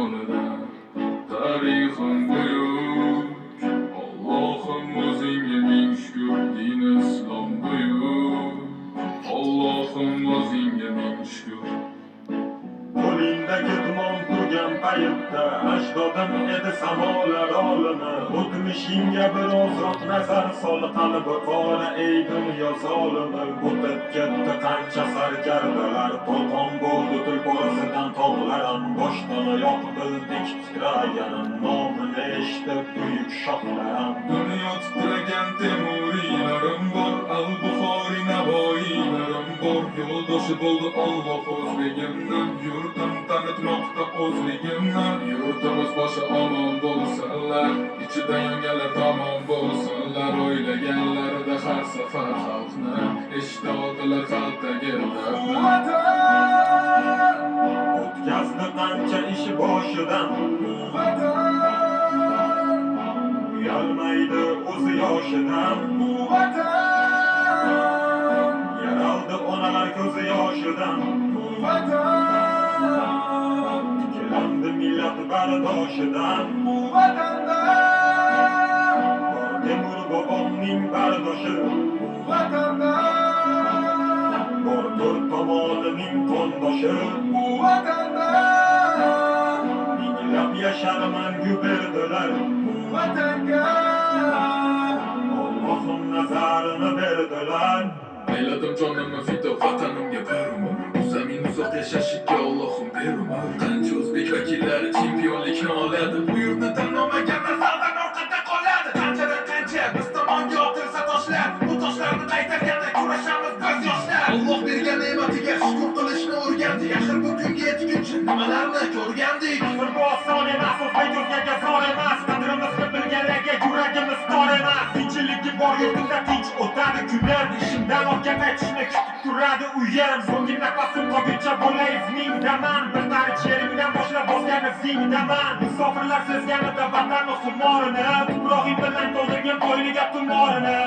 yonidan. Tarixim buyuk, Allohim o'zingga ming shukr, din islom buyuk, Allohim o'zingga ming shukr. Qo'lingdagi tumon turgan paytda ajdodim edi samolar olimi. O'tmishingga birozroq nazar sol, qalbi qora ey dunyo zolimi. O'tib ketdi qancha sarkardalar, to'lqon bo'ldi tulporasidan tog'larim. Boshdan oyoq bildik titragan, nomini eshitib buyuk shohlarim. Dunyo titragan temuriylarim bor, al-Buxoriy navoiylarim bor. Yo'ldoshi bo'ldi Alloh o'zligimni, yurtim tanitmoqda o'zligimni. Yurtimiz boshi omon bo'lsinlar, ichida yonganlar tamom bo'lsinlar. O'ylaganlarida har safar xalqni eshitadilar qalbdagi dardni. O'tkazdi qancha ish boshidan, uyalmaydi o'zi yoshidan. Yaraldi onalar ko'zi yoshidan, tiklandi millat bardoshidan. Bor Temur bobomning bardoshi, bor to'rt tomonining qo'ndoshi. Minglab yashar mangu berdilar Allohim nazarini berdilar. Ayladim jonimni fido vatanimga bir umr, bu zamin uzoq yashashiga Allohim ber umr. Qancha o'zbek vakillari chempionlikni oladi, bu yurtni tanlamaganlar zaldan orqada qoladi. Qanchadan qancha biz tomonga otilsa toshlar, bu toshlarni qaytarganda kurashamiz biz yoshlar. Alloh bergan ne'matiga shukr qilishni o'rgandik, axir bu kunga yetguncha nimalarni ko'rgandik. Bir bu oson emas, o'zbek o'zgaga zor emas. Qadrimizni bilganlarga yuragimiz tor emas. Tinchiligi bor yurtimda tinch o'tadi kunlar, ishimdan ortga qaytishni kutib turadi uyim. So'nggi nafasim qolguncha bo'lay izmingdaman, bir tarix yerimdan boshlab bosgan izingdaman. Musofirlar sezganida vatanni xumorini, tuprog'ing bilan to'ldirgan qo'yniga tumorini.